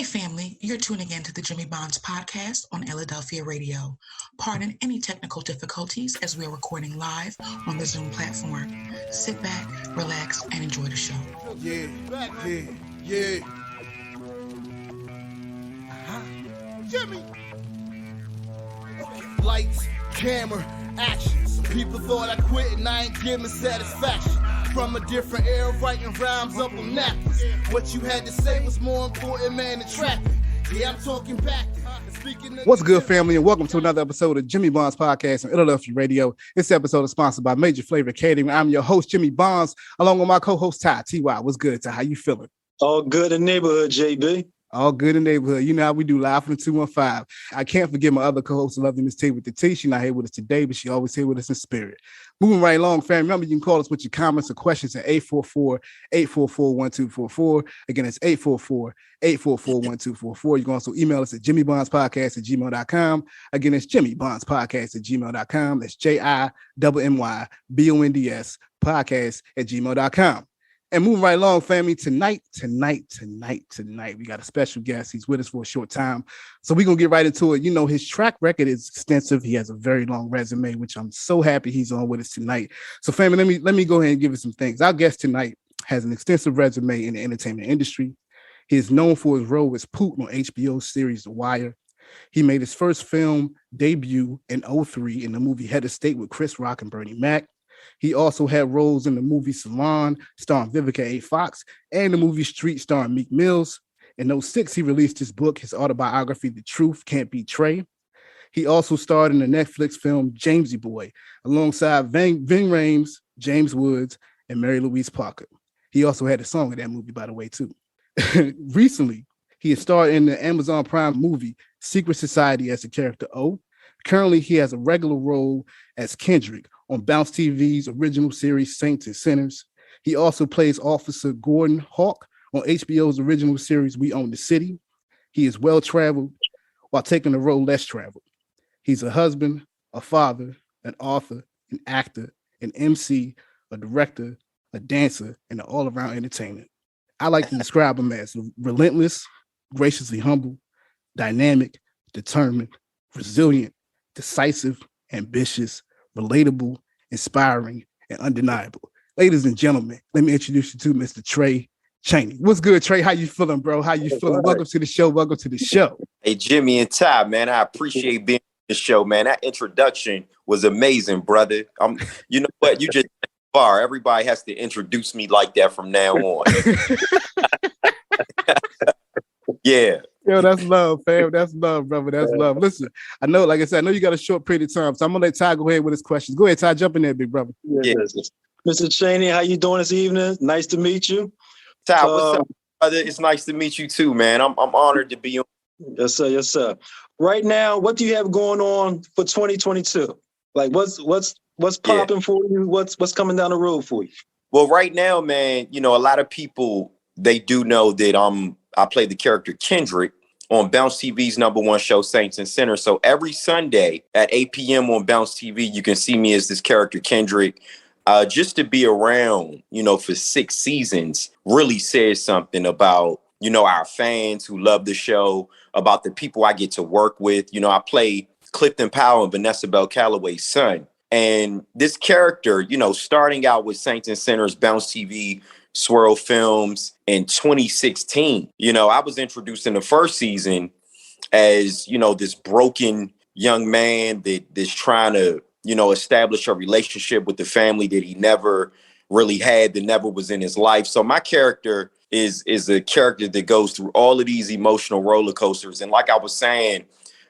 Hey family, you're tuning in to the Jimmy Bonds podcast on Illadelphia Radio. Pardon any technical difficulties as we are recording live on the Zoom platform. Sit back, relax, and enjoy the show. Yeah. Jimmy. Lights, camera, action. Some people thought I quit and I ain't giving satisfaction. From a different era, writing rhymes up on napkins. What you had to say was more important, man, than traffic. Yeah, I'm talking back. What's good, family, and welcome to another episode of Jimmy Bonds Podcast on Illadelphia Radio. This episode is sponsored by Major Flavor Catering. I'm your host, Jimmy Bonds, along with my co-host, Ty. T.Y., what's good, Ty? How you feeling? All good in the neighborhood, JB. All good in the neighborhood. You know how we do, live from the 215. I can't forget my other co-host, Loving Miss T with the T. She's not here with us today, but she always here with us in spirit. Moving right along, fam. Remember, you can call us with your comments or questions at 844-844-1244. Again, it's 844-844-1244. You can also email us at jimmybondspodcast@gmail.com. Again, it's jimmybondspodcast@gmail.com. That's JIMMYBONDS podcast@gmail.com. And moving right along, family, tonight, we got a special guest. He's with us for a short time. So we're going to get right into it. You know, his track record is extensive. He has a very long resume, which I'm so happy he's on with us tonight. So family, let me go ahead and give you some things. Our guest tonight has an extensive resume in the entertainment industry. He is known for his role as Putin on HBO's series The Wire. He made his first film debut in 2003 in the movie Head of State with Chris Rock and Bernie Mac. He also had roles in the movie Salon, starring Vivica A. Fox, and the movie Street, starring Meek Mills. In 2006, he released his book, his autobiography, The Truth Can't Be Tray. He also starred in the Netflix film Jamesy Boy, alongside Ving Rhames, James Woods, and Mary Louise Parker. He also had a song in that movie, by the way, too. Recently, he has starred in the Amazon Prime movie Secret Society as the character O. Currently, he has a regular role as Kendrick on Bounce TV's original series Saints and Sinners. He also plays Officer Gordan Hawk on HBO's original series We Own the City. He is well-traveled while taking the role less traveled. He's a husband, a father, an author, an actor, an MC, a director, a dancer, and an all-around entertainer. I like to describe him as relentless, graciously humble, dynamic, determined, resilient, decisive, ambitious, relatable, inspiring, and undeniable. Ladies and gentlemen, let me introduce you to Mr. Tray Chaney. What's good, Trey? How you feeling, bro? How you feeling? Right. Welcome to the show. Hey, Jimmy and Ty, man, I appreciate being on the show, man. That introduction was amazing, brother. You know what? You just far. Everybody has to introduce me like that from now on. Yeah. Yo, that's love, fam. That's love, brother. That's love. Listen, I know, like I said, I know you got a short period of time, so I'm gonna let Ty go ahead with his questions. Go ahead, Ty, jump in there, big brother. Yeah. Mr. Chaney, how you doing this evening? Nice to meet you. Ty, what's up, brother? It's nice to meet you too, man. I'm honored to be on. Yes, sir. Yes, sir. Right now, what do you have going on for 2022? Like, what's popping for you? What's coming down the road for you? Well, right now, man, you know, a lot of people, they do know that I play the character Kendrick on Bounce TV's #1 show, Saints and Sinners. So every Sunday at 8 p.m. on Bounce TV, you can see me as this character Kendrick. Just to be around, you know, for 6 seasons really says something about, you know, our fans who love the show, about the people I get to work with. You know, I play Clifton Powell and Vanessa Bell Calloway's son. And this character, you know, starting out with Saints and Sinners, Bounce TV, Swirl Films in 2016. You know, I was introduced in the first season as, you know, this broken young man that's trying to, you know, establish a relationship with the family that he never really had, that never was in his life. So my character is a character that goes through all of these emotional roller coasters. And like I was saying,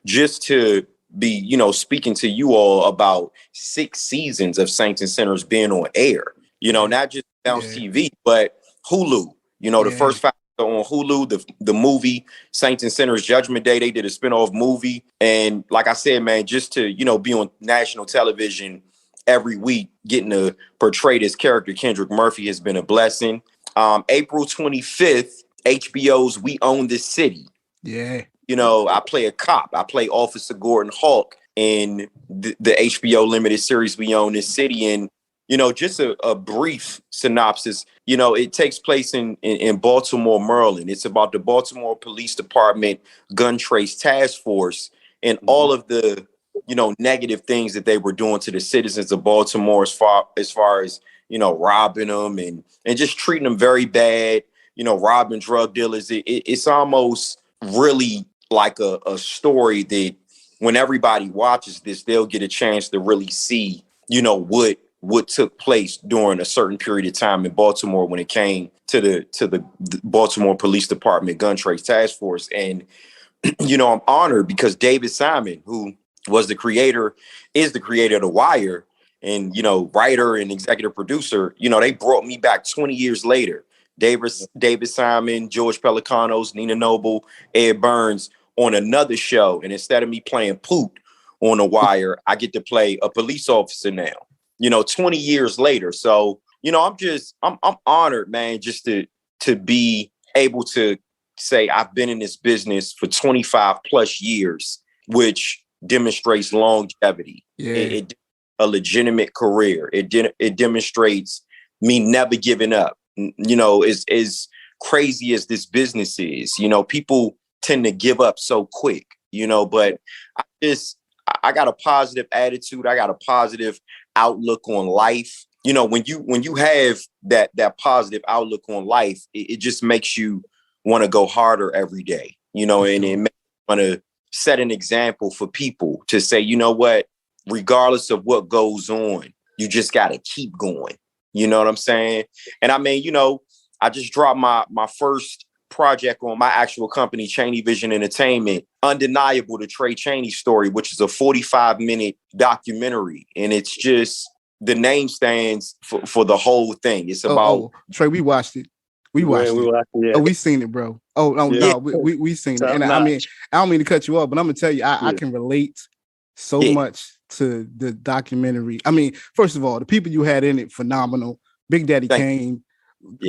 just to be, you know, speaking to you all about 6 seasons of Saints and Sinners being on air, you know, not just Bounce TV, but Hulu, you know, the first 5 on Hulu, the movie Saints and Sinners Judgment Day, they did a spinoff movie. And like I said, man, just to, you know, be on national television every week, getting to portray this character, Kendrick Murphy, has been a blessing. April 25th, HBO's We Own This City. Yeah. You know, I play a cop. I play Officer Gordan Hawk in the HBO limited series We Own This City. And just a brief synopsis. It takes place in Baltimore, Maryland. It's about the Baltimore Police Department Gun Trace Task Force and all of the, negative things that they were doing to the citizens of Baltimore as far as, robbing them and just treating them very bad, robbing drug dealers. It's almost really like a story that when everybody watches this, they'll get a chance to really see, what took place during a certain period of time in Baltimore when it came to the Baltimore Police Department Gun Trace Task Force. And, I'm honored because David Simon, who is the creator of The Wire and, writer and executive producer, they brought me back 20 years later. David Simon, George Pelicanos, Nina Noble, Ed Burns on another show. And instead of me playing Poot on The Wire, I get to play a police officer now, 20 years later. So, I'm honored, man, just to be able to say I've been in this business for 25 plus years, which demonstrates longevity. Yeah. A legitimate career. It demonstrates me never giving up. As crazy as this business is, people tend to give up so quick, but I got a positive attitude. I got a positive outlook on life. When you have that positive outlook on life, it just makes you want to go harder every day, and it makes you want to set an example for people to say, what, regardless of what goes on, you just got to keep going. You know what I'm saying? And I mean, I just dropped my first project on my actual company, Chaney Vision Entertainment, Undeniable, the Tray Chaney story, which is a 45-minute documentary. And it's just, the name stands for the whole thing. It's about Trey, we watched it. We watched it. Yeah. Oh, we seen it, bro. Oh, no, yeah. No, we seen it. And I mean, I don't mean to cut you off, but I'm gonna tell you, I can relate so much to the documentary. I mean, first of all, the people you had in it, phenomenal. Big Daddy Kane,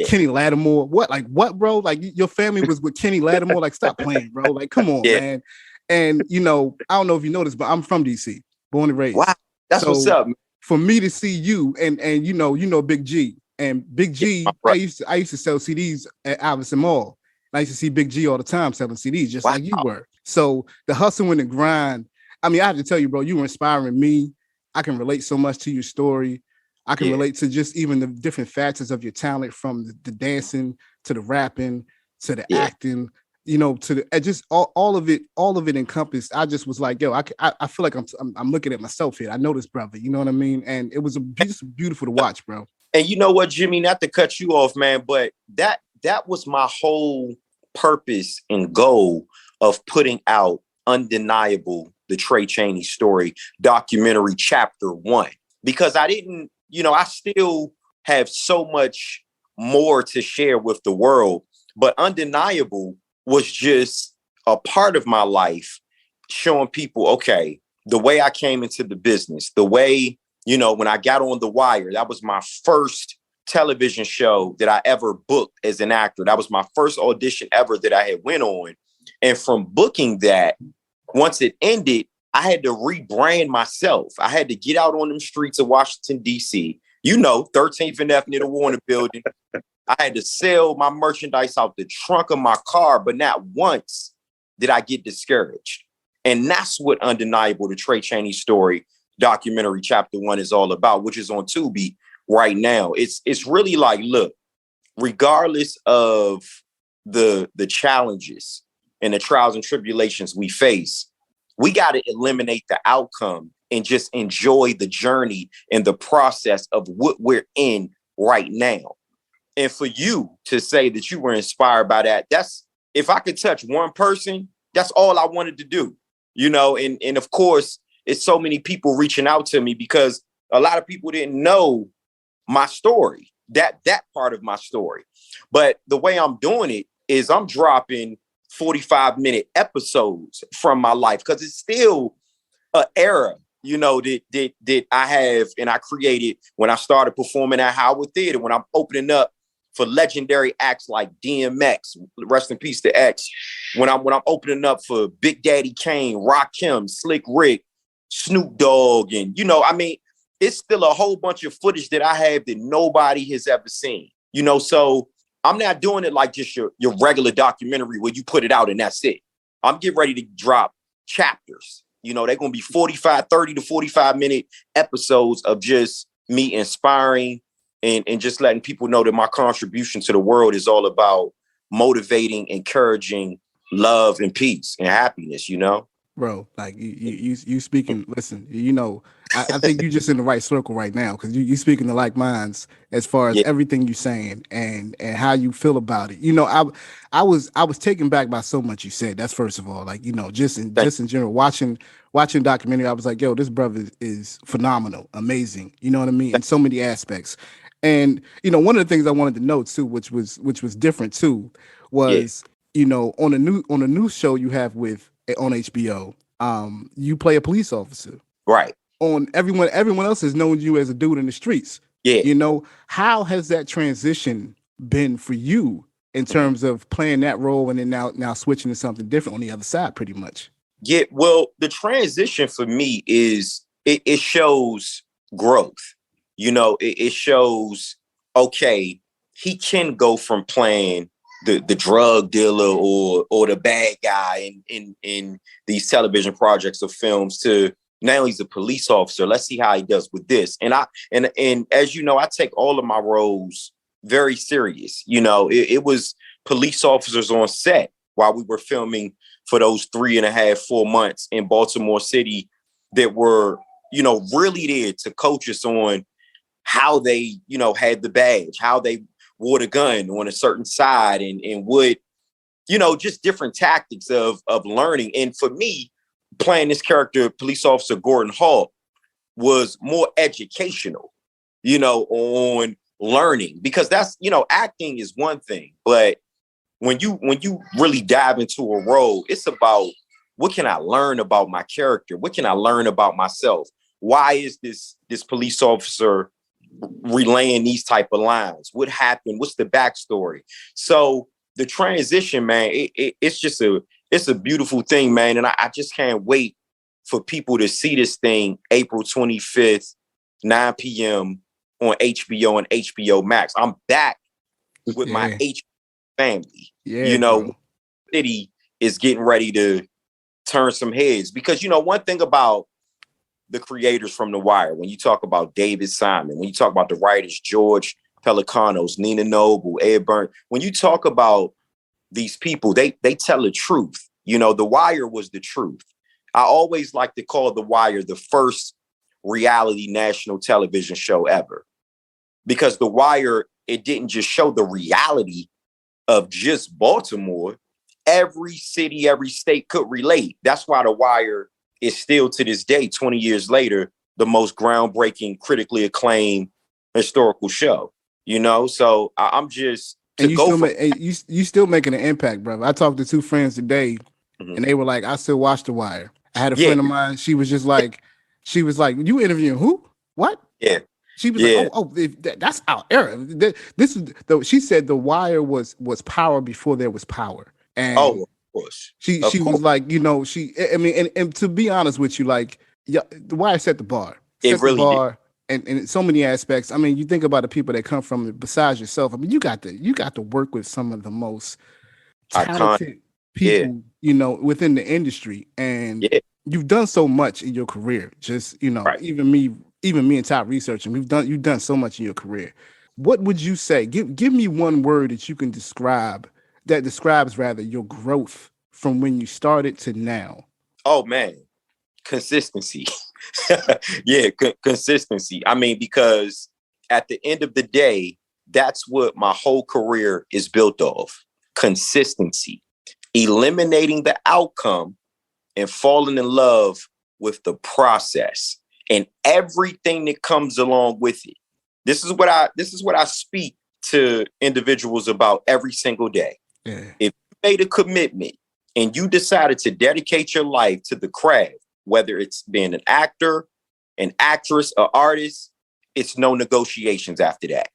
Kenny Lattimore. What, bro? Like, your family was with Kenny Lattimore. Like, stop playing, bro. Like, come on, man. And I don't know if you noticed, but I'm from DC, born and raised. Wow, that's what's up, man. For me to see you and Big G. And Big G, I used to sell CDs at Iverson Mall. I used to see Big G all the time selling CDs, just like you were. So the hustle and the grind. I mean, I have to tell you, bro, you were inspiring me. I can relate so much to your story. I can relate to just even the different facets of your talent, from the dancing to the rapping to the acting, to the just all of it encompassed. I just was like, yo, I feel like I'm looking at myself here. I know this brother, you know what I mean? And it was just beautiful to watch, bro. And you know what, Jimmy, not to cut you off, man, but that was my whole purpose and goal of putting out Undeniable, the Tray Chaney story documentary, chapter 1, because I didn't, I still have so much more to share with the world, but Undeniable was just a part of my life, showing people, okay, the way I came into the business, the way, when I got on The Wire, that was my first television show that I ever booked as an actor. That was my first audition ever that I had went on. And from booking that, once it ended, I had to rebrand myself. I had to get out on them streets of Washington, D.C., 13th and F near the Warner Building. I had to sell my merchandise out the trunk of my car, but not once did I get discouraged. And that's what Undeniable, the Tray Chaney story documentary, chapter 1 is all about, which is on Tubi right now. It's really like, look, regardless of the challenges and the trials and tribulations we face, we got to eliminate the outcome and just enjoy the journey and the process of what we're in right now. And for you to say that you were inspired by that, that's, if I could touch one person, that's all I wanted to do, and of course, it's so many people reaching out to me because a lot of people didn't know my story, that part of my story. But the way I'm doing it is I'm dropping 45-minute episodes from my life, because it's still an era, that I have and I created when I started performing at Howard Theater, when I'm opening up for legendary acts like DMX, rest in peace to X, when I'm opening up for Big Daddy Kane, Rakim, Slick Rick, Snoop Dogg, and it's still a whole bunch of footage that I have that nobody has ever seen. You know, so I'm not doing it like just your regular documentary where you put it out and that's it. I'm getting ready to drop chapters. You know, they're going to be 30 to 45 minute episodes of just me inspiring and just letting people know that my contribution to the world is all about motivating, encouraging love and peace and happiness, you know? Bro, like you speaking, listen, you know, I think you're just in the right circle right now because you speaking to like minds as far as everything you're saying and how you feel about it. You know, I was taken back by so much you said. That's first of all, like, you know, just in general, watching documentary, I was like, yo, this brother is phenomenal, amazing. You know what I mean? In so many aspects. And, you know, one of the things I wanted to note too, which was different too, was, you know, on a new show you have on HBO, you play a police officer. Right. On everyone else has known you as a dude in the streets. Yeah. You know, how has that transition been for you in terms of playing that role and then now switching to something different on the other side pretty much? Yeah, well, the transition for me is it shows growth. You know, it shows, okay, he can go from playing the drug dealer or the bad guy in these television projects or films to now he's a police officer. Let's see how he does with this. And as you know, I take all of my roles very serious. You know, it was police officers on set while we were filming for those 3.5, 4 months in Baltimore City that were, you know, really there to coach us on how they, you know, had the badge, how they wore the gun on a certain side and would, you know, just different tactics of learning. And for me, playing this character, police officer Gordan Hawk, was more educational, you know, on learning, because that's, you know, acting is one thing, but when you really dive into a role, it's about what can I learn about my character? What can I learn about myself? Why is this police officer relaying these type of lines? What happened? What's the backstory? So the transition, man, it's a beautiful thing, man. And I just can't wait for people to see this thing April 25th, 9 p.m. on HBO and HBO Max. I'm back with my HBO family. Yeah, you know, bro. City is getting ready to turn some heads because, you know, one thing about the creators from The Wire, when you talk about David Simon, when you talk about the writers, George Pelicanos, Nina Noble, Ed Byrne, when you talk about these people, they tell the truth. You know, The Wire was the truth. I always like to call The Wire the first reality national television show ever, because The Wire, it didn't just show the reality of just Baltimore. Every city, every state could relate. That's why The Wire is still to this day, 20 years later, the most groundbreaking, critically acclaimed historical show. You know, so I'm just you still making an impact, brother. I talked to two friends today, and they were like, "I still watch The Wire." I had a friend of mine. She was just like, "You interviewing who? What?" Yeah. She was like, that's our era. This is she said The Wire was power before there was power. And of course. She was like, you know, and to be honest with you, like, The Wire set the bar. It really did. And in so many aspects. I mean, you think about the people that come from it besides yourself. I mean, you got to work with some of the most talented people, you know, within the industry. And you've done so much in your career. Just, you know, even me and Top researching, you've done so much in your career. What would you say? Give me one word that you can describes your growth from when you started to now. Oh man, consistency. Consistency. I mean, because at the end of the day, that's what my whole career is built off. Consistency, eliminating the outcome and falling in love with the process and everything that comes along with it. This is what I speak to individuals about every single day. Yeah. If you made a commitment and you decided to dedicate your life to the craft, whether it's being an actor, an actress, an artist, it's no negotiations after that.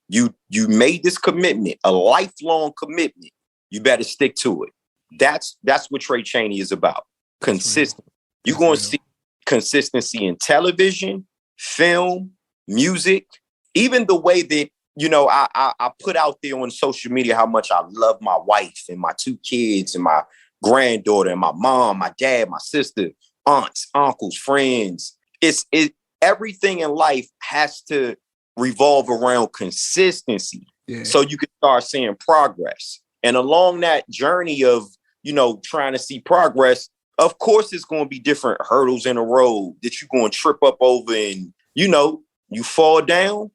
You made this commitment, a lifelong commitment. You better stick to it. That's what Tray Chaney is about. Consistent. You're going to see consistency in television, film, music, even the way that, you know, I put out there on social media how much I love my wife and my 2 kids and my granddaughter and my mom, my dad, my sister, aunts, uncles, friends. Everything in life has to revolve around consistency. Yeah. So you can start seeing progress. And along that journey of, you know, trying to see progress, of course, it's going to be different hurdles in the road that you're going to trip up over, and, you know, you fall down,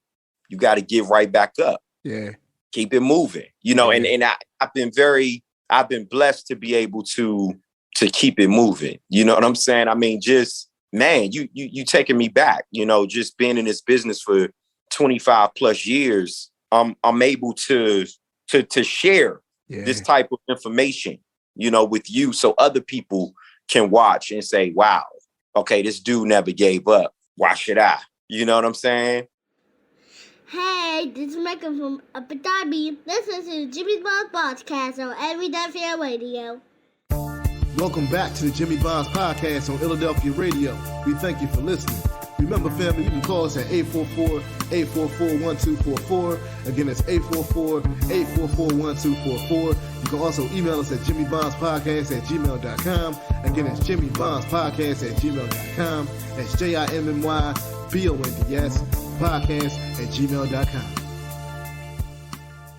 you got to get right back up. Yeah. Keep it moving, you know, and I've been blessed to be able to keep it moving. You know what I'm saying? I mean, just, man, you taking me back, you know, just being in this business for 25 plus years. I'm able to share this type of information, you know, with you, so other people can watch and say, wow, okay, this dude never gave up. Why should I? You know what I'm saying? Hey, this is Michael from Abu Dhabi. Listen to Jimmy Bond's podcast on Illadelphia Radio. Welcome back to the Jimmy Bonds podcast on Illadelphia Radio. We thank you for listening. Remember, family, you can call us at 844-844-1244. Again, it's 844-844-1244. You can also email us at jimmybondspodcast@gmail.com. Again, it's jimmybondspodcast@gmail.com. That's JIMMYBONDS podcast@gmail.com.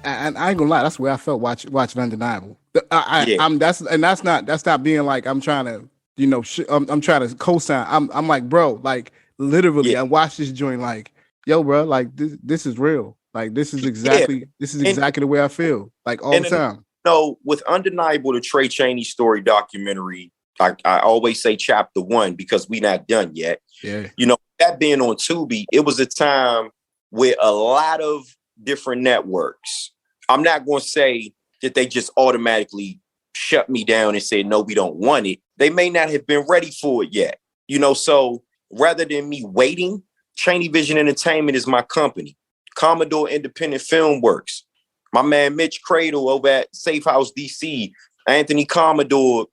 And I ain't gonna lie, that's where I felt watching Undeniable. That's not being like I'm trying to, you know, I'm trying to co-sign. I'm like, bro, like literally, I watched this joint like, yo, bro, like this is real. Like this is exactly the way I feel, like all the time. No, with Undeniable, the Tray Chaney story documentary, I always say chapter 1 because we not done yet. Yeah, you know, that being on Tubi, it was a time where a lot of different networks, I'm not going to say that they just automatically shut me down and said, no, we don't want it. They may not have been ready for it yet. You know, so rather than me waiting, Chaney Vision Entertainment is my company. Commodore Independent Film Works. My man Mitch Cradle over at Safe House DC. Anthony Commodore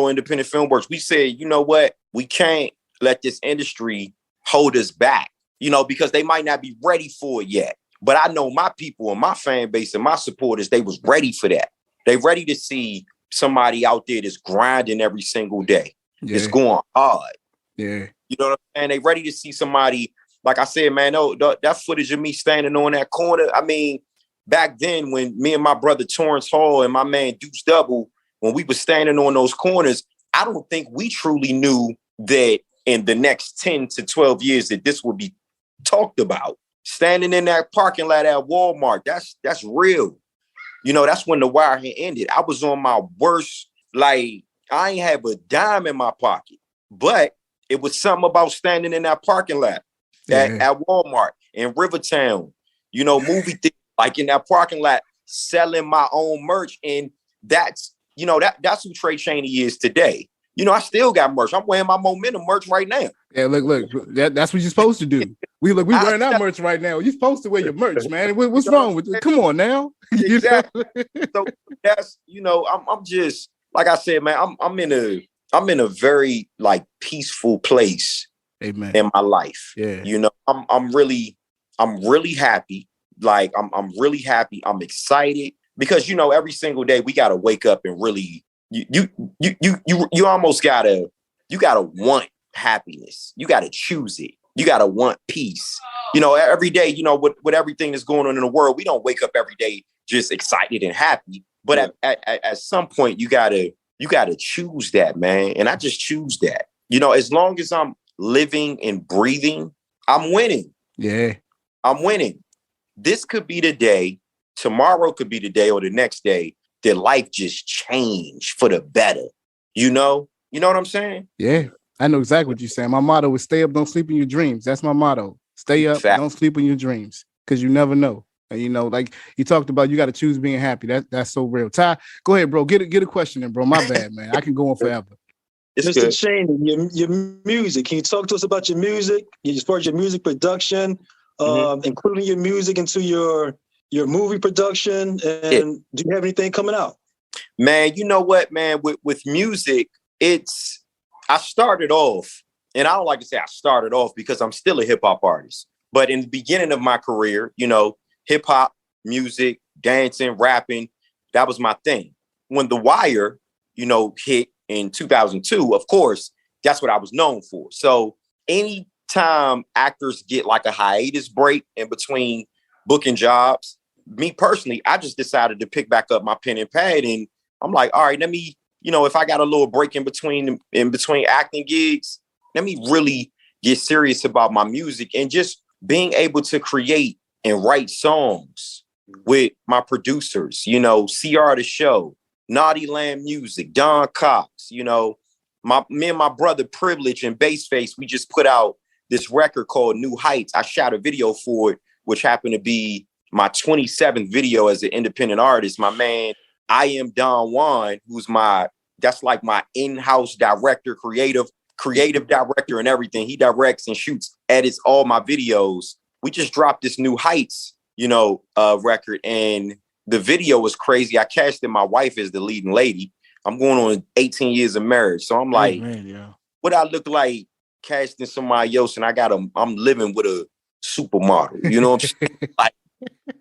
Independent Film Works. We said, you know what? We can't let this industry hold us back, you know, because they might not be ready for it yet. But I know my people and my fan base and my supporters, they was ready for that. They ready to see somebody out there that's grinding every single day. Yeah. It's going hard. Yeah. You know what I'm saying? They ready to see somebody, like I said, man, that footage of me standing on that corner. I mean, back then when me and my brother Torrance Hall and my man Deuce Double, when we were standing on those corners, I don't think we truly knew that in the next 10 to 12 years that this would be talked about. Standing in that parking lot at Walmart, that's real. You know, that's when The Wire had ended. I was on my worst, like, I ain't have a dime in my pocket. But it was something about standing in that parking lot at Walmart in Rivertown, you know, movie theater, like in that parking lot, selling my own merch. And that's, you know, that's who Tray Chaney is today. You know, I still got merch. I'm wearing my Momentum merch right now. Yeah, look, that's what you're supposed to do. We wearing our merch right now. You're supposed to wear your merch, man. What's wrong with it? Come on now. Exactly. So that's, you know, I'm just, like I said, man, I'm in a very like peaceful place. Amen. In my life. Yeah. You know, I'm really happy. Like I'm really happy. I'm excited because, you know, every single day we got to wake up and really, you almost gotta want happiness. You gotta choose it. You gotta want peace. You know, every day, you know, with everything that's going on in the world, we don't wake up every day just excited and happy. But at some point, you gotta choose that, man. And I just choose that. You know, as long as I'm living and breathing, I'm winning. Yeah, I'm winning. This could be the day. Tomorrow could be the day, or the next day, that life just changed for the better. You know what I'm saying? Yeah, I know exactly what you're saying. My motto is stay up, don't sleep in your dreams. That's my motto. Stay up, don't sleep in your dreams, because you never know. And, you know, like you talked about, you got to choose being happy. That's so real. Ty, go ahead, bro. Get a question in, bro. My bad, man. I can go on forever. Mr. Chaney, your music. Can you talk to us about your music, as far as your music production, including your music into your movie production, and do you have anything coming out? Man, you know what, man, with music, I started off And I don't like to say I started off because I'm still a hip hop artist. But in the beginning of my career, you know, hip hop, music, dancing, rapping, that was my thing. When The Wire, you know, hit in 2002, of course, that's what I was known for. So anytime actors get like a hiatus break in between booking jobs, me personally, I just decided to pick back up my pen and pad. And I'm like, all right, let me, you know, if I got a little break in between acting gigs, let me really get serious about my music and just being able to create and write songs with my producers, you know, CR The Show, Naughty Land Music, Don Cox, you know, me and my brother Privilege and Bassface, we just put out this record called New Heights. I shot a video for it, which happened to be my 27th video as an independent artist. My man, I Am Don Juan, that's like my in-house director, creative director and everything. He directs and shoots, edits all my videos. We just dropped this New Heights, you know, record, and the video was crazy. I casted my wife as the leading lady. I'm going on 18 years of marriage. So I'm like, what I look like casting somebody else, and I'm living with a supermodel, you know what I'm saying? Like,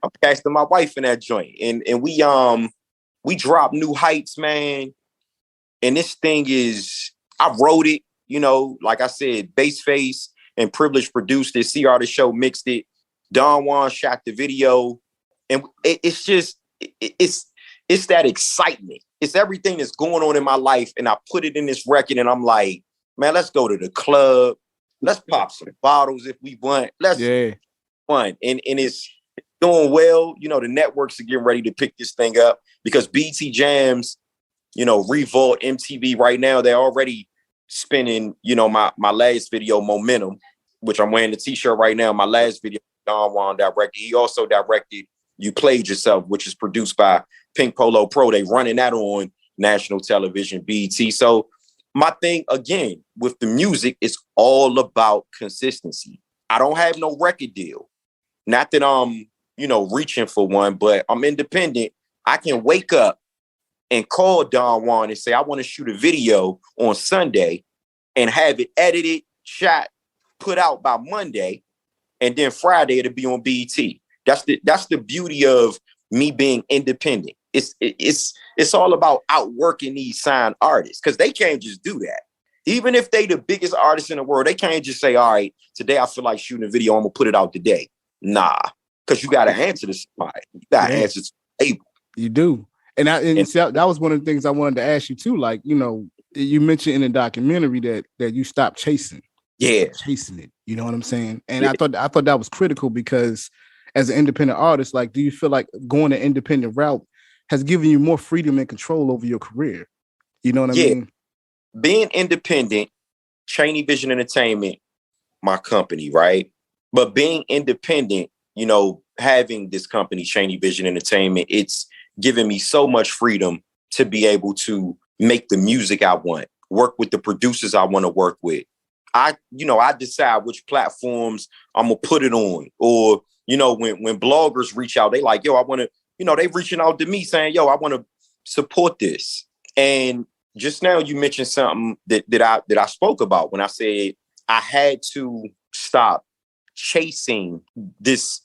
I'm casting my wife in that joint. And we dropped New Heights, man. And this thing is, I wrote it, you know, like I said, Bassface and Privilege produced it, CR The Show mixed it, Don Juan shot the video. And it's just, it's that excitement. It's everything that's going on in my life. And I put it in this record and I'm like, man, let's go to the club. Let's pop some bottles if we want. Let's fun. And it's doing well. You know, the networks are getting ready to pick this thing up because BT Jams, you know, Revolt, MTV right now, they're already spinning, you know, my last video, Momentum, which I'm wearing the t-shirt right now. My last video, Don Juan directed. He also directed You Played Yourself, which is produced by Pink Polo Pro. They running that on national television, BT. So my thing, again, with the music, is all about consistency. I don't have no record deal. Not that I'm, you know, reaching for one, but I'm independent. I can wake up and call Don Juan and say, I want to shoot a video on Sunday and have it edited, shot, put out by Monday. And then Friday it'll be on BET. That's the beauty of me being independent. It's all about outworking these signed artists because they can't just do that. Even if they the biggest artists in the world, they can't just say, all right, today I feel like shooting a video, I'm gonna put it out today. Nah, because you got to answer to somebody. You got to answer to the table. You do. And that was one of the things I wanted to ask you too. Like, you know, you mentioned in the documentary that you stopped chasing. Yeah. Chasing it. You know what I'm saying? And I thought that was critical because as an independent artist, like, do you feel like going the independent route has given you more freedom and control over your career? You know what I mean? Being independent, Chaney Vision Entertainment, my company, right? But being independent, you know, having this company, Chaney Vision Entertainment, it's given me so much freedom to be able to make the music I want, work with the producers I want to work with. I decide which platforms I'm gonna put it on. Or, you know, when bloggers reach out, they like, yo, I want to, you know, they reaching out to me saying, yo, I want to support this. And just now you mentioned something that I spoke about when I said I had to stop chasing this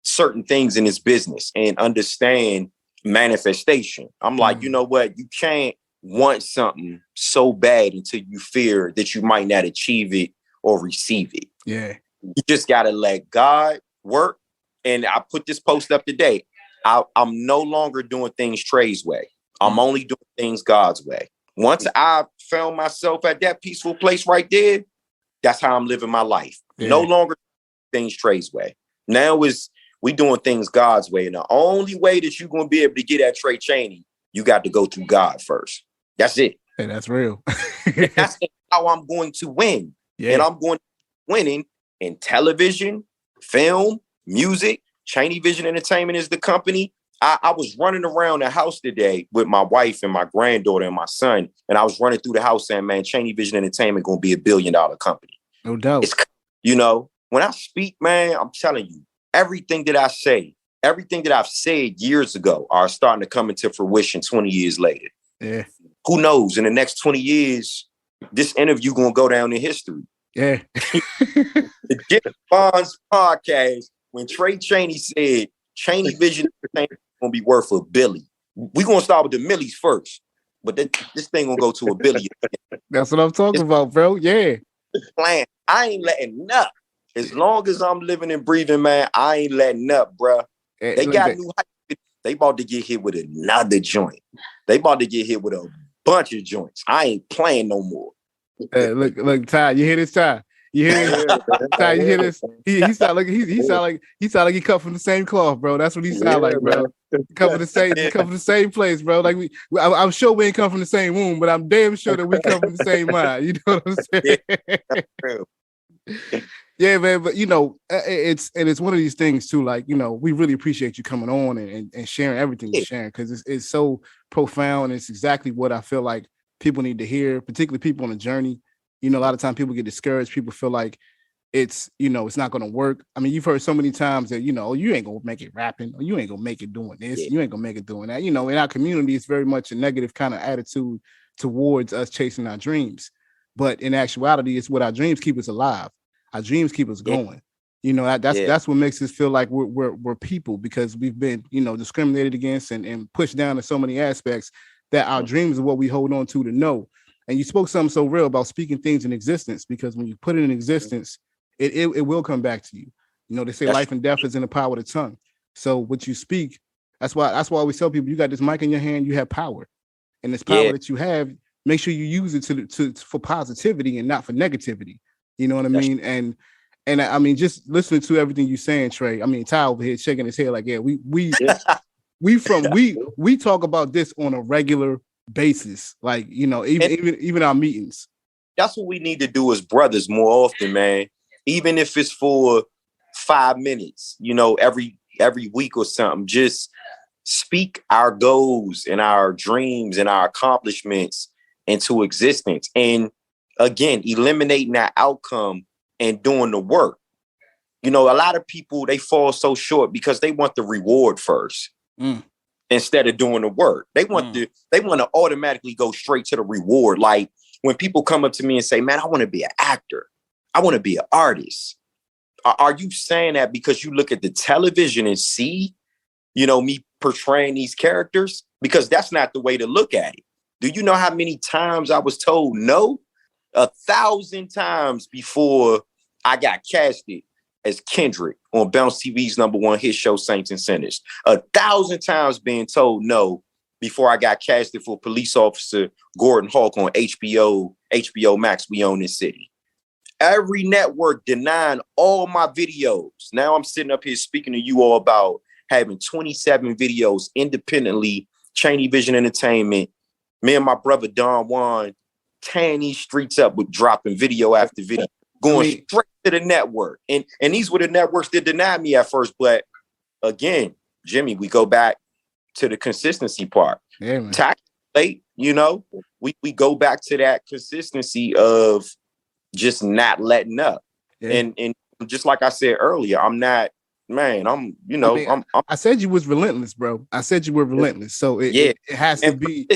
certain things in this business and understand manifestation. I'm like, you know what? You can't want something so bad until you fear that you might not achieve it or receive it. Yeah. You just got to let God work. And I put this post up today. I'm no longer doing things Trey's way. I'm only doing things God's way. Once I found myself at that peaceful place right there, that's how I'm living my life. Yeah. No longer things Trey's way. Now we doing things God's way. And the only way that you're going to be able to get at Tray Chaney, you got to go through God first. That's it. Hey, that's real. That's how I'm going to win. Yeah. And I'm going to winning in television, film, music. Chaney Vision Entertainment is the company. I was running around the house today with my wife and my granddaughter and my son. And I was running through the house saying, man, Chaney Vision Entertainment going to be $1 billion company. No doubt. It's, you know, when I speak, man, I'm telling you, everything that I say, everything that I've said years ago are starting to come into fruition 20 years later. Yeah. Who knows? In the next 20 years, this interview going to go down in history. Yeah. The Jimmy Bonds podcast, when Tray Chaney said Chaney Vision is gonna be worth a billy. We're gonna start with the millies first, but this thing gonna go to a billion. That's what I'm talking about, bro. Yeah. Plan. I ain't letting up. As long as I'm living and breathing, man, I ain't letting up, bro. They got new hype. They about to get hit with another joint. They about to get hit with a bunch of joints. I ain't playing no more. Look, Ty, you hear this, Ty? You hear this? Ty, you hear this? He sound like he cut from the same cloth, bro. That's what he sound like, bro. Come from the same place, bro. Like I'm sure we ain't come from the same womb, but I'm damn sure that we come from the same mind. You know what I'm saying? Yeah, man. But it's one of these things too. Like, we really appreciate you coming on and sharing everything you're sharing, because it's so profound. It's exactly what I feel like people need to hear, particularly people on a journey. A lot of times people get discouraged. People feel like it's not going to work. I mean, you've heard so many times that, you ain't going to make it rapping, or you ain't going to make it doing this. You ain't going to make it doing that. In our community, it's very much a negative kind of attitude towards us chasing our dreams. But in actuality, it's what our dreams keep us alive. Our dreams keep us going. That's what makes us feel like we're people, because we've been, discriminated against and pushed down in so many aspects, that our dreams are what we hold on to know. And you spoke something so real about speaking things in existence, because when you put it in existence, it will come back to you. They say life and death is in the power of the tongue. So what you speak, that's why I always tell people, you got this mic in your hand, you have power. And this power that you have, make sure you use it for positivity and not for negativity. You know what I mean? And I mean, just listening to everything you're saying, Tray. I mean, Ty over here shaking his head like, yeah, we talk about this on a regular basis, like, even our meetings. That's what we need to do as brothers more often, man. Even if it's for 5 minutes, every week or something. Just speak our goals and our dreams and our accomplishments into existence. And again, eliminating that outcome and doing the work. A lot of people, they fall so short because they want the reward first. Instead of doing the work. They want to automatically go straight to the reward. Like when people come up to me and say, man, I want to be an actor. I want to be an artist. Are you saying that because you look at the television and see, me portraying these characters? Because that's not the way to look at it. Do you know how many times I was told no? 1,000 times before I got casted as Kendrick on Bounce TV's #1 hit show, Saints and Sinners. 1,000 times being told no before I got casted for police officer Gordan Hawk on HBO Max. We own this city. Every network denying all my videos. Now I'm sitting up here speaking to you all about having 27 videos independently, Chaney Vision Entertainment. Me and my brother Don Juan tearing these streets up with dropping video after video. Going straight to the network. And these were the networks that denied me at first. But again, Jimmy, we go back to the consistency part. Yeah, man. Tax late, we go back to that consistency of just not letting up. Yeah. And just like I said earlier, I'm not, man, I said you was relentless, bro. I said you were relentless. So it has to be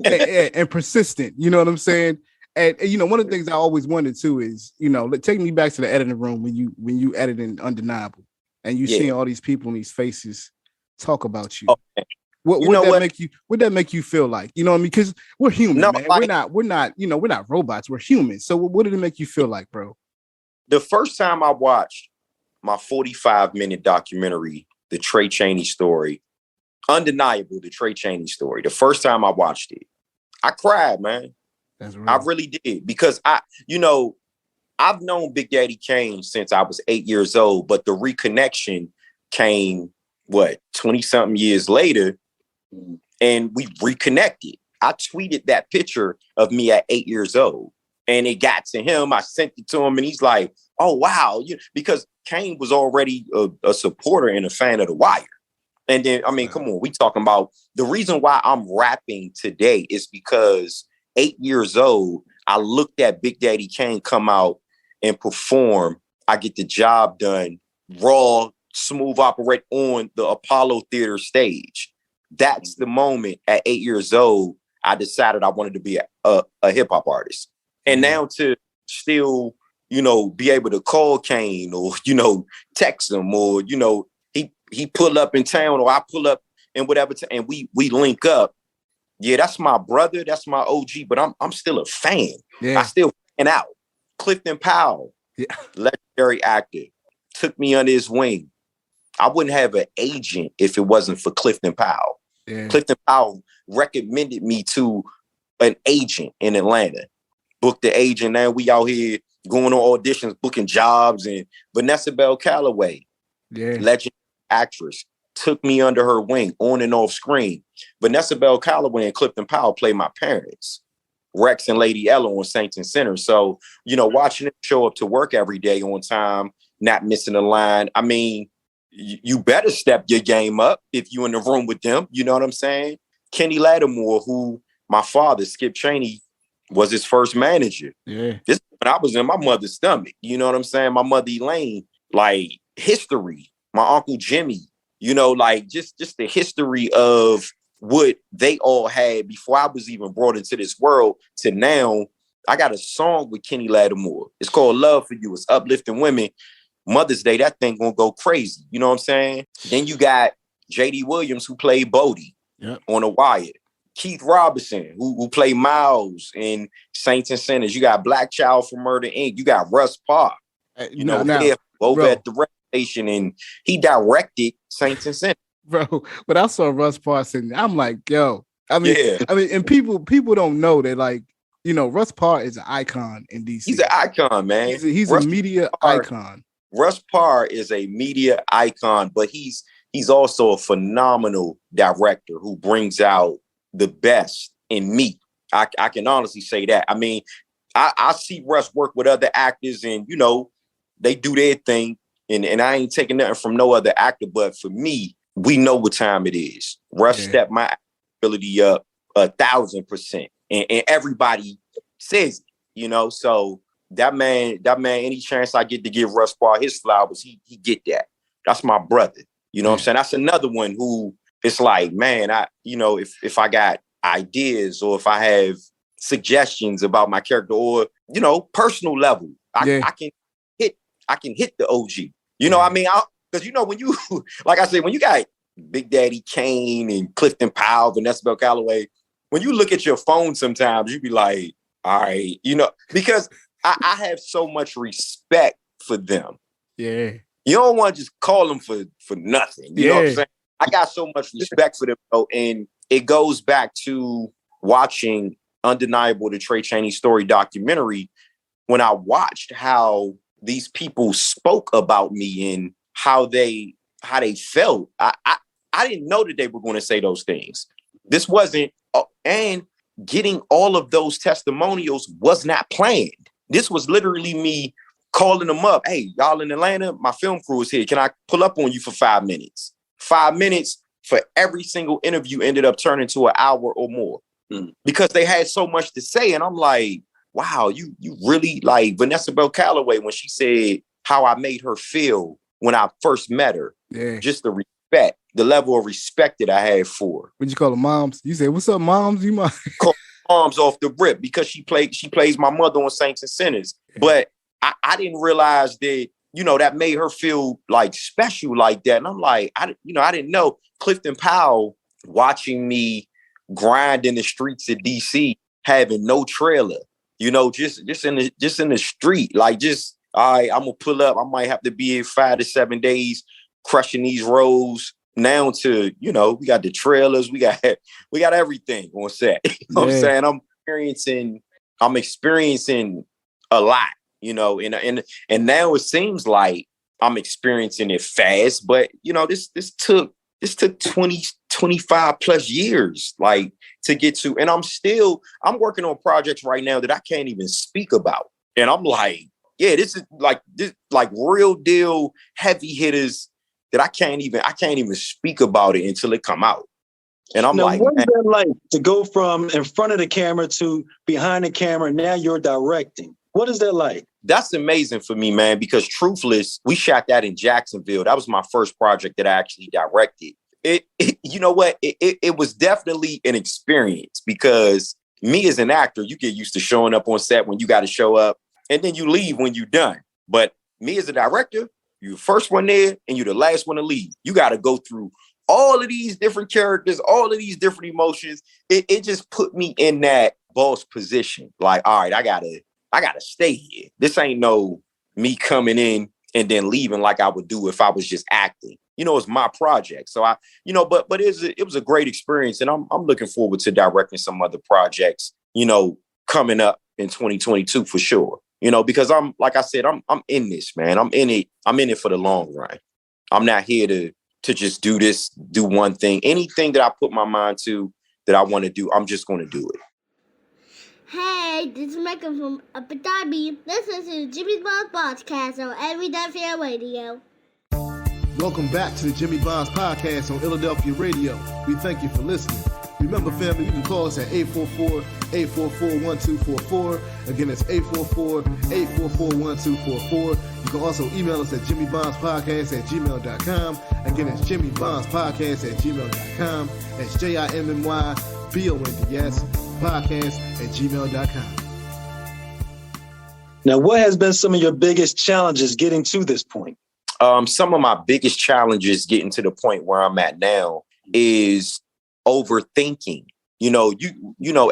and persistent. You know what I'm saying? And one of the things I always wanted to is, take me back to the editing room when you editing Undeniable, and you seeing all these people and these faces talk about you. Okay. What that make you feel like? You know what I mean? Because we're human, man. We're not robots. We're humans. So what did it make you feel like, bro? The first time I watched my 45-minute documentary, The Tray Chaney Story, Undeniable, The Tray Chaney Story. The first time I watched it, I cried, man. I really did, because I've known Big Daddy Kane since I was 8 years old, but the reconnection came 20-something years later, and we reconnected. I tweeted that picture of me at 8 years old, and it got to him. I sent it to him, and he's like, "Oh wow," because Kane was already a supporter and a fan of The Wire. And then, come on, we talking about the reason why I'm rapping today is because 8 years old, I looked at Big Daddy Kane come out and perform. I get the job done, raw, smooth operate on the Apollo Theater stage. That's the moment at 8 years old, I decided I wanted to be a hip hop artist. And now to still be able to call Kane or, text him or, he pull up in town or I pull up in whatever and we link up. Yeah, that's my brother. That's my OG, but I'm still a fan. Yeah. I still fan out. Clifton Powell, legendary actor, took me under his wing. I wouldn't have an agent if it wasn't for Clifton Powell. Yeah. Clifton Powell recommended me to an agent in Atlanta. Booked the agent. Now we out here going on auditions, booking jobs. And Vanessa Bell Calloway, legendary actress, took me under her wing on and off screen. Vanessa Bell Calloway and Clifton Powell play my parents, Rex and Lady Ella on Saints and Sinners. So, watching them show up to work every day on time, not missing a line. I mean, you better step your game up if you in the room with them. You know what I'm saying? Kenny Lattimore, who my father, Skip Chaney, was his first manager. Yeah. This when I was in my mother's stomach. You know what I'm saying? My mother Elaine, like history. My Uncle Jimmy, just the history of what they all had before I was even brought into this world to now. I got a song with Kenny Lattimore. It's called Love for You. It's uplifting women. Mother's Day, that thing gonna go crazy. You know what I'm saying? Then you got J.D. Williams, who played Bodie on The Wire. Keith Robinson, who played Miles in Saints and Sinners. You got Black Child from Murder, Inc. You got Russ Parr, over at the radio station, and he directed Saints and Sinners. Bro, but I saw Russ Parr sitting there. I'm like, yo. I mean, and people don't know that, Russ Parr is an icon in DC. He's an icon, man. He's a media icon. Russ Parr is a media icon, but he's also a phenomenal director who brings out the best in me. I can honestly say that. I mean, I see Russ work with other actors and, they do their thing. And I ain't taking nothing from no other actor, but for me, we know what time it is. Russ stepped my ability up 1,000%. And everybody says, so that man, any chance I get to give Russ Parr his flowers, he get that. That's my brother. You know what I'm saying? That's another one who it's like, man, if I got ideas or if I have suggestions about my character or, personal level, I can hit the OG. I mean, because when you, like I said, when you got Big Daddy Kane and Clifton Powell, Vanessa Bell Calloway, when you look at your phone sometimes, you be like, all right, because I have so much respect for them. Yeah. You don't want to just call them for nothing. You know what I'm saying? I got so much respect for them, though, and it goes back to watching Undeniable, the Tray Chaney story documentary, when I watched how these people spoke about me and how they felt. I didn't know that they were going to say those things. This wasn't, and getting all of those testimonials was not planned. This was literally me calling them up. Hey, y'all in Atlanta, my film crew is here. Can I pull up on you for 5 minutes? 5 minutes for every single interview ended up turning to an hour or more because they had so much to say. And I'm like, wow, you really like Vanessa Bell Calloway when she said how I made her feel when I first met her. Yeah. Just the respect, the level of respect that I had for her. What'd you call her, moms? You say, what's up, moms? You might call moms off the rip because she plays my mother on Saints and Sinners. But I didn't realize that, that made her feel like special like that. And I'm like, I didn't know. Clifton Powell watching me grind in the streets of DC, having no trailer, just in the street, like just, all right, I'm gonna pull up. I might have to be here 5 to 7 days, crushing these roads. Now to, we got the trailers, we got everything on set. You know what I'm saying? I'm experiencing a lot, and now it seems like I'm experiencing it fast, but this took 20, 25 plus years, like to get to, and I'm working on projects right now that I can't even speak about. And I'm like, this is like real deal heavy hitters that I can't even speak about it until it come out. And I'm now, like, what is that like to go from in front of the camera to behind the camera? Now you're directing. What is that like? That's amazing for me, man, because Truthless, we shot that in Jacksonville. That was my first project that I actually directed. You know what? It was definitely an experience because me as an actor, you get used to showing up on set when you got to show up. and then you leave when you're done. But me as a director, you're the first one there and you're the last one to leave. You got to go through all of these different characters, all of these different emotions. It just put me in that boss position. Like, all right, I gotta stay here. This ain't no me coming in and then leaving like I would do if I was just acting. It's my project. So but it was a great experience, and I'm looking forward to directing some other projects, coming up in 2022 for sure. Because I'm in this, man. I'm in it for the long run. I'm not here to just do one thing. Anything that I put my mind to that I want to do, I'm just going to do it. Hey, this is Michael from Abu Dhabi. Listen to Jimmy Bond's podcast on Illadelphia Radio. Welcome back to the Jimmy Bonds podcast on Illadelphia Radio. We thank you for listening. Remember, family, you can call us at 844-844-1244. Again, it's 844-844-1244. You can also email us at jimmybondspodcast@gmail.com. Again, it's jimmybondspodcast@gmail.com. That's JIMMYBONDS podcast@gmail.com. Now, what has been some of your biggest challenges getting to this point? Some of my biggest challenges getting to the point where I'm at now is overthinking.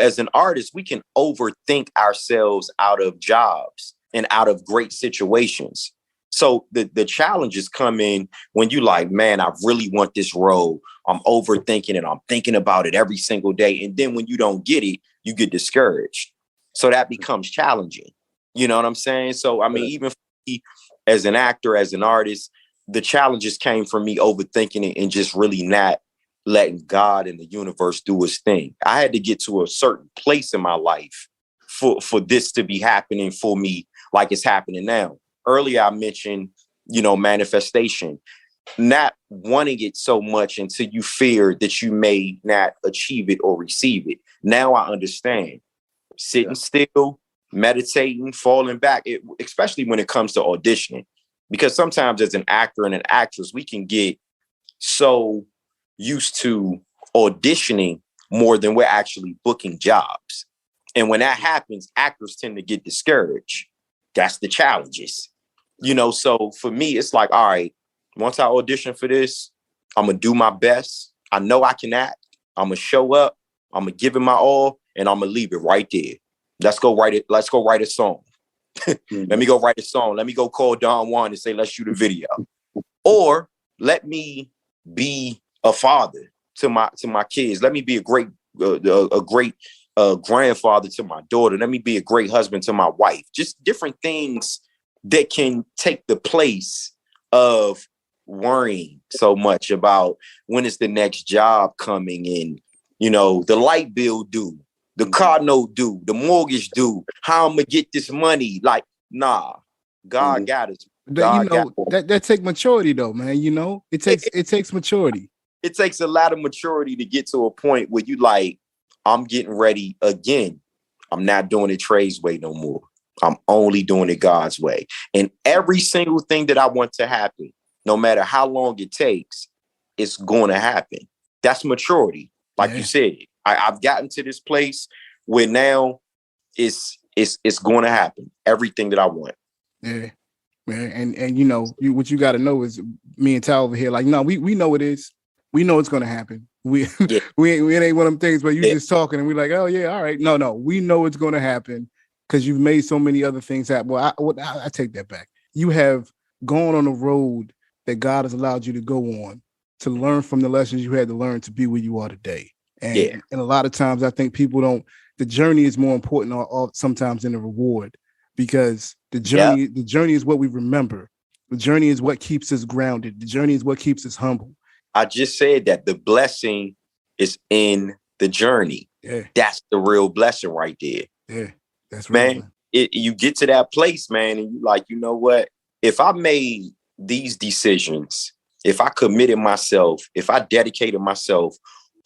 As an artist, we can overthink ourselves out of jobs and out of great situations. So the challenges come in when you like, man, I really want this role. I'm overthinking it. I'm thinking about it every single day. And then when you don't get it, you get discouraged. So that becomes challenging. You know what I'm saying? So, I mean, even for me, as an actor, as an artist, the challenges came from me overthinking it and just really not letting God and the universe do its thing. I had to get to a certain place in my life for this to be happening for me like it's happening now. Earlier, I mentioned, manifestation, not wanting it so much until you fear that you may not achieve it or receive it. Now I understand. Sitting still, meditating, falling back, especially when it comes to auditioning. Because sometimes as an actor and an actress, we can get so used to auditioning more than we're actually booking jobs. And when that happens, actors tend to get discouraged. That's the challenges. So for me, it's like, all right, once I audition for this, I'm going to do my best. I know I can act. I'm going to show up. I'm going to give it my all, and I'm going to leave it right there. Let's go write it. Let's go write a song. Let me go write a song. Let me go call Don Juan and say, let's shoot a video. Or let me be a father to my kids. Let me be a great grandfather to my daughter. Let me be a great husband to my wife. Just different things that can take the place of worrying so much about when is the next job coming in, the light bill due, the car note due, the mortgage due, how I'm gonna get this money. Like, nah, God got us. That takes maturity though, man. It takes maturity. It takes a lot of maturity to get to a point where you like, I'm getting ready again. I'm not doing it Trey's way no more. I'm only doing it God's way. And every single thing that I want to happen, no matter how long it takes, it's going to happen. That's maturity. Like you said, I've gotten to this place where now it's going to happen. Everything that I want. Yeah. And what you got to know is me and Ty over here, like, no, we know it is. We know it's going to happen. We ain't one of them things where you just talking and we're like, oh yeah, all right. No, we know it's going to happen because you've made so many other things happen. Well, I take that back. You have gone on a road that God has allowed you to go on to learn from the lessons you had to learn to be where you are today. And a lot of times I think people the journey is more important sometimes than the reward, because the journey is what we remember. The journey is what keeps us grounded. The journey is what keeps us humble. I just said that the blessing is in the journey. Yeah. That's the real blessing right there. Yeah, that's right. Man, you get to that place, man, and you like, you know what? If I made these decisions, if I committed myself, if I dedicated myself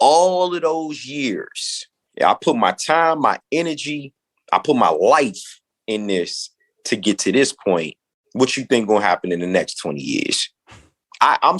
all of those years, I put my time, my energy, I put my life in this to get to this point, what you think gonna happen in the next 20 years? I'm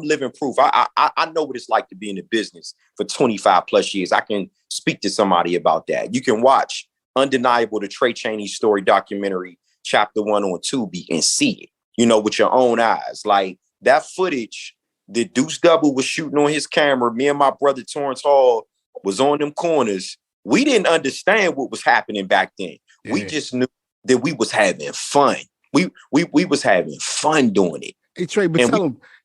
living proof. I know what it's like to be in the business for 25 plus years. I can speak to somebody about that. You can watch Undeniable, the Tray Chaney story documentary, chapter 1 on Tubi, and see it, with your own eyes. Like that footage that Deuce Double was shooting on his camera, me and my brother Torrance Hall was on them corners. We didn't understand what was happening back then. Yeah. We just knew that we was having fun. We was having fun doing it. Hey Trey, but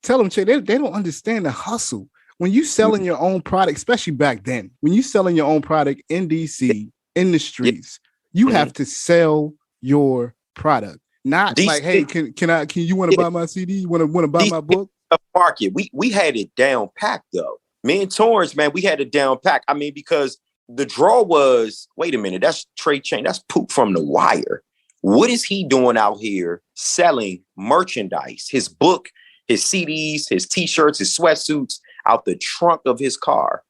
tell them, Trey, they don't understand the hustle. When you selling your own product, especially back then, when you selling your own product in DC, in the streets, you have to sell your product. Not DC, like, hey, can you want to buy my CD? You want to buy my book? Market. We had it down packed though. Me and Torrance, man, we had it down packed. I mean, because the draw was, wait a minute, that's Tray Chaney, that's Poop from The Wire. What is he doing out here selling merchandise, his book, his CDs, his t-shirts, his sweatsuits out the trunk of his car?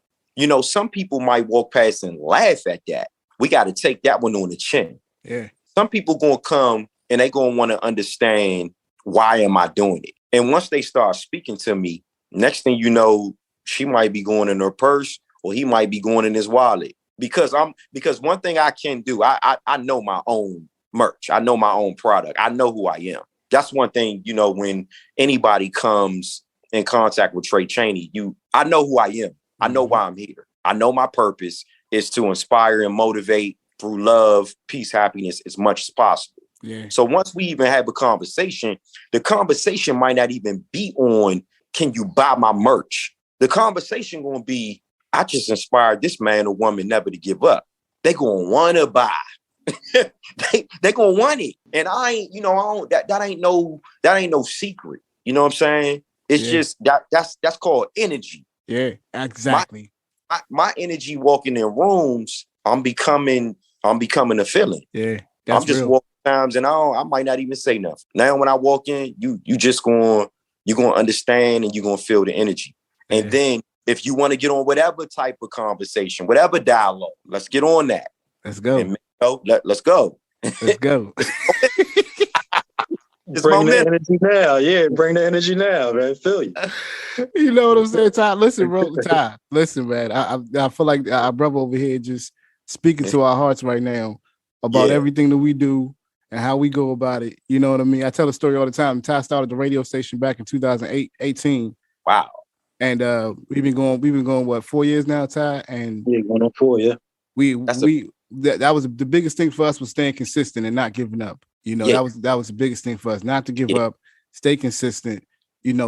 Some people might walk past and laugh at that. We got to take that one on the chin. Yeah. Some people going to come and they going to want to understand, why am I doing it? And once they start speaking to me, next thing you know, she might be going in her purse or he might be going in his wallet. Because one thing I can do, I know my own merch. I know my own product. I know who I am. That's one thing, when anybody comes in contact with Tray Chaney, I know who I am. I know why I'm here. I know my purpose is to inspire and motivate through love, peace, happiness as much as possible. Yeah. So once we even have a conversation, the conversation might not even be on, can you buy my merch? The conversation going to be, I just inspired this man or woman never to give up. They going to want to buy. they going to want it. And I ain't, that ain't no secret. You know what I'm saying? It's just that's called energy. Yeah, exactly. My energy walking in rooms, I'm becoming a feeling. Yeah, I'm just real. walking times and I might not even say nothing. Now when I walk in, you're gonna understand and you're gonna feel the energy. Yeah. And then if you want to get on whatever type of conversation, whatever dialogue, let's get on that. Let's go. And, let's go. Let's go. Bring the energy now. Yeah, bring the energy now, man. Feel you. You know what I'm saying, Ty? Listen, bro. Ty, listen, man. I feel like our brother over here just speaking to our hearts right now about everything that we do and how we go about it. You know what I mean? I tell a story all the time. Ty started the radio station back in 2018. Wow. And we've been going what, 4 years now, Ty? And going on 4, yeah. That was the biggest thing for us was staying consistent and not giving up. That was the biggest thing for us, not to give up, stay consistent,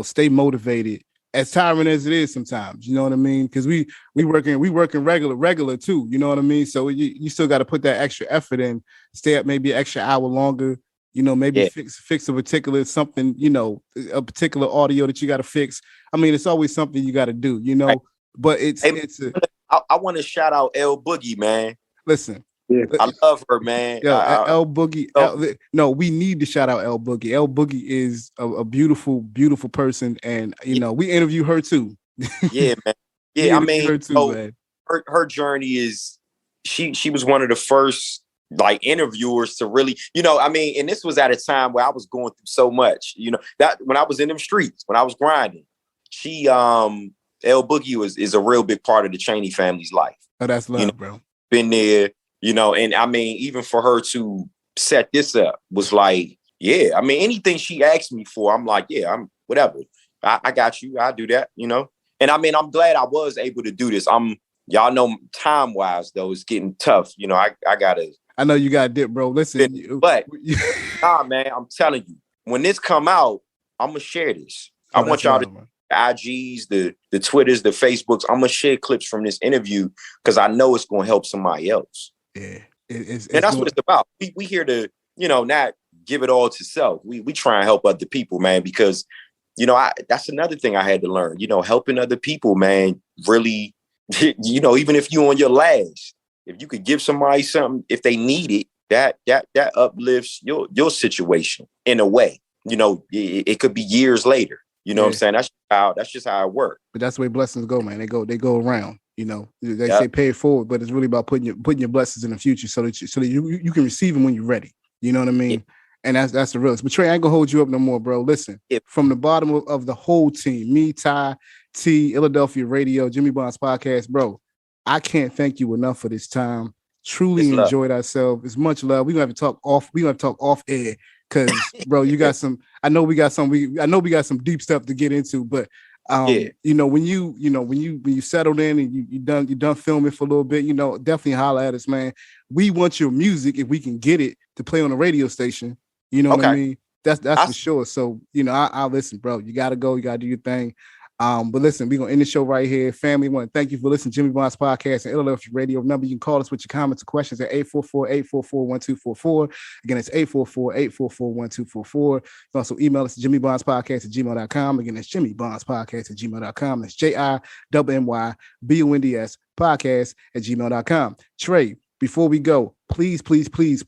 stay motivated, as tiring as it is sometimes, you know what I mean? Because we working regular too, you know what I mean? So you still got to put that extra effort in, stay up maybe an extra hour longer, maybe fix a particular something, a particular audio that you got to fix. I mean, it's always something you got to do, but I want to shout out L Boogie, man. Listen. Yeah. I love her, man. L Boogie. No, we need to shout out L Boogie. L Boogie is a beautiful, beautiful person, and we interview her too. Yeah, man. Yeah, I mean, her too, man. Her journey is she was one of the first like interviewers to really, and this was at a time where I was going through so much, that when I was in them streets, when I was grinding, L Boogie is a real big part of the Chaney family's life. Oh, that's love, bro. Been there. And I mean, even for her to set this up was like, yeah, I mean, anything she asked me for, I'm like, yeah, I'm whatever. I got you. I'll do that, And I mean, I'm glad I was able to do this. Y'all know time wise though, it's getting tough. I know you got to dip, bro. Listen, but nah, man, I'm telling you, when this come out, I'm gonna share this. I want y'all to the IGs, the Twitters, the Facebooks. I'm gonna share clips from this interview because I know it's gonna help somebody else. Yeah, and that's what it's about. We here to, not give it all to self. We try and help other people, man, because, that's another thing I had to learn, helping other people, man, really, even if you on your last, if you could give somebody something, if they need it, that uplifts your situation in a way, it could be years later. You know what I'm saying? That's just how it works. But that's the way blessings go, man. They go around. They say pay it forward, but it's really about putting your blessings in the future so that you can receive them when you're ready. You know what I mean? Yeah. And that's the realest. But Trey, I ain't gonna hold you up no more, bro. Listen, from the bottom of the whole team, me, Ty, T, Illadelphia Radio, Jimmy Bond's podcast, bro. I can't thank you enough for this time. Truly enjoyed ourselves. It's much love. We're gonna have to talk off. We're gonna talk off air because, bro, you got some. I know we got some. I know we got some deep stuff to get into. But you know, when you settled in and you done filming for a little bit, you know, definitely holler at us, man. We want your music if we can get it to play on a radio station. You know what I mean? That's for sure. So, you know, I'll listen, bro. You gotta go. You gotta do your thing. But listen, we're gonna end the show right here. Family, want to thank you for listening to Jimmy Bond's podcast and Illadelphia Radio. Remember, you can call us with your comments or questions at 844-844-1244. Again, it's 844-844-1244. You can also email us at jimmybondspodcast@gmail.com. Again, it's jimmybondspodcast@gmail.com. That's JIMMYBONDS podcast@gmail.com. Trey, before we go, please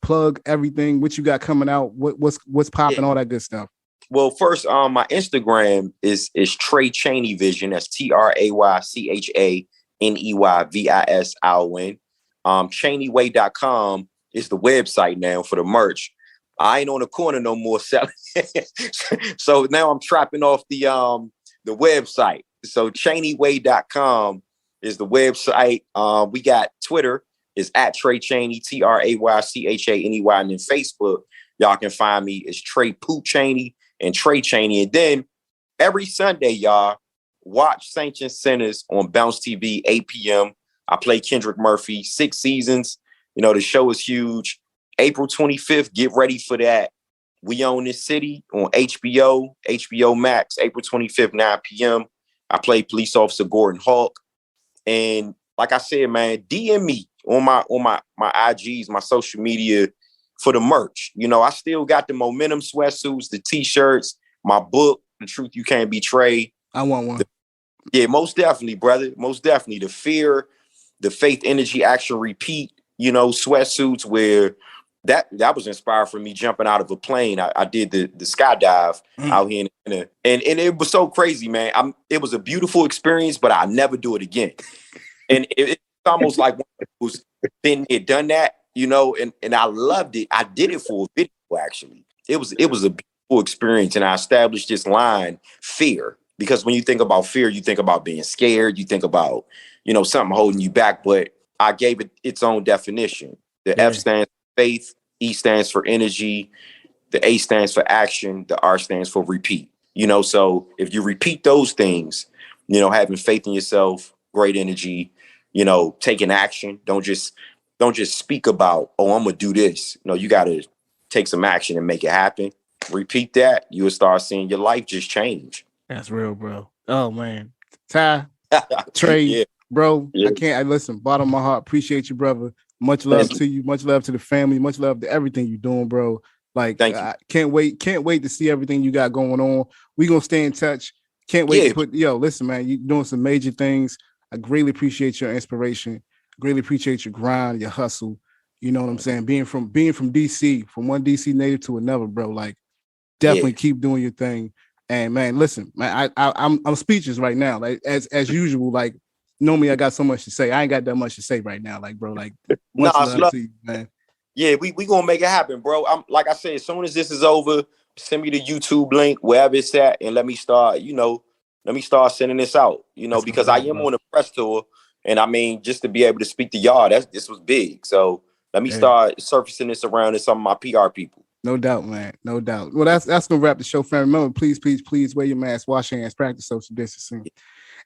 plug everything. What you got coming out? What's popping? All that good stuff. Well, first, my Instagram is Tray Chaney Vision. That's TrayChaneyVision. Chaneyway.com is the website now for the merch. I ain't on the corner no more selling. So now I'm trapping off the website. So Chaneyway.com is the website. We got Twitter is at Tray Chaney, TrayChaney. And then Facebook, y'all can find me is Tray Poo Chaney and Tray Chaney. And then every Sunday, y'all, watch Saints and Sinners on Bounce TV, 8 p.m. I play Kendrick Murphy, 6 seasons. You know, the show is huge. April 25th, get ready for that. We Own This City on HBO Max, April 25th, 9 p.m. I play police officer Gordan Hawk. And like I said, man, DM me on my IGs, my social media, for the merch. You know, I still got the Momentum sweatsuits, the t-shirts, my book, The Truth You Can't Betray. I want one. Yeah, most definitely, brother. Most definitely. The Fear, the Faith, Energy, Action, Repeat, you know, sweatsuits where that was inspired from me jumping out of a plane. I did the skydive out here and it was so crazy, man. It was a beautiful experience, but I'll never do it again. And it's almost like one who's been there, done that. You know, and I loved it. I did it for a video, actually. It was a beautiful experience. And I established this line, fear. Because when you think about fear, you think about being scared. You think about, you know, something holding you back. But I gave it its own definition. The F stands for faith. E stands for energy. The A stands for action. The R stands for repeat. You know, so if you repeat those things, you know, having faith in yourself, great energy, you know, taking action. Don't just speak about, oh, I'm going to do this. No, you got to take some action and make it happen. Repeat that. You will start seeing your life just change. That's real, bro. Oh, man. Ty, Trey, bro, I listen, bottom of my heart, appreciate you, brother. Much love to you. Much love to the family. Much love to everything you're doing, bro. Like, I can't wait to see everything you got going on. We going to stay in touch. Can't wait to listen, man, you're doing some major things. I greatly appreciate your inspiration. Greatly appreciate your grind, your hustle. You know what I'm saying? Being from DC, from one DC native to another, bro. Like, definitely keep doing your thing. And man, listen, man, I'm speechless right now. Like as usual, like normally I got so much to say. I ain't got that much to say right now. Like, bro, like much love to you, man. Yeah, we gonna make it happen, bro. I'm like I said, as soon as this is over, send me the YouTube link wherever it's at, and let me start sending this out. You know, because I am on a press tour. And I mean, just to be able to speak to y'all, this was big. So let me start surfacing this around to some of my PR people. No doubt, man. No doubt. Well, that's gonna wrap the show, fam. Remember, please wear your mask, wash your hands, practice social distancing.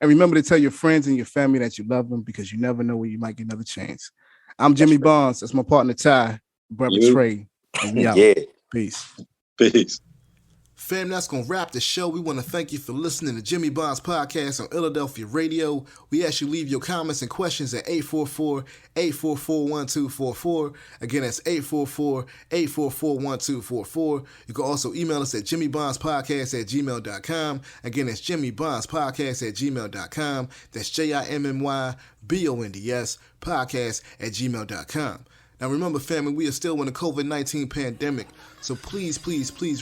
And remember to tell your friends and your family that you love them because you never know when you might get another chance. I'm Jimmy Bonds. That's my partner, Ty, brother Trey. And we out. Peace. Fam, that's going to wrap the show. We want to thank you for listening to Jimmy Bond's podcast on Illadelphia Radio. We ask you leave your comments and questions at 844-844-1244. Again, that's 844-844-1244. You can also email us at jimmybondspodcast@gmail.com. Again, that's jimmybondspodcast@gmail.com. That's JIMMYBONDS podcast@gmail.com. Now remember, family, we are still in the COVID-19 pandemic, so please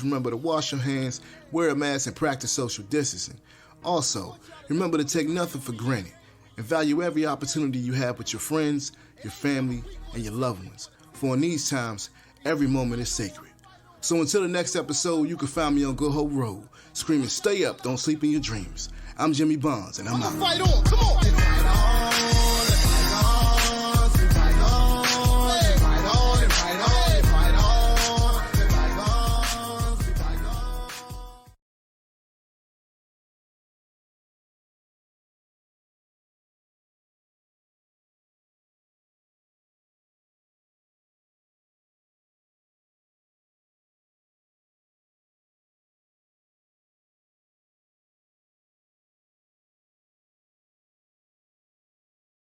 remember to wash your hands, wear a mask, and practice social distancing. Also, remember to take nothing for granted and value every opportunity you have with your friends, your family, and your loved ones. For in these times, every moment is sacred. So until the next episode, you can find me on Good Hope Road, screaming, stay up, don't sleep in your dreams. I'm Jimmy Bonds, and I'm out. Fight on, come on!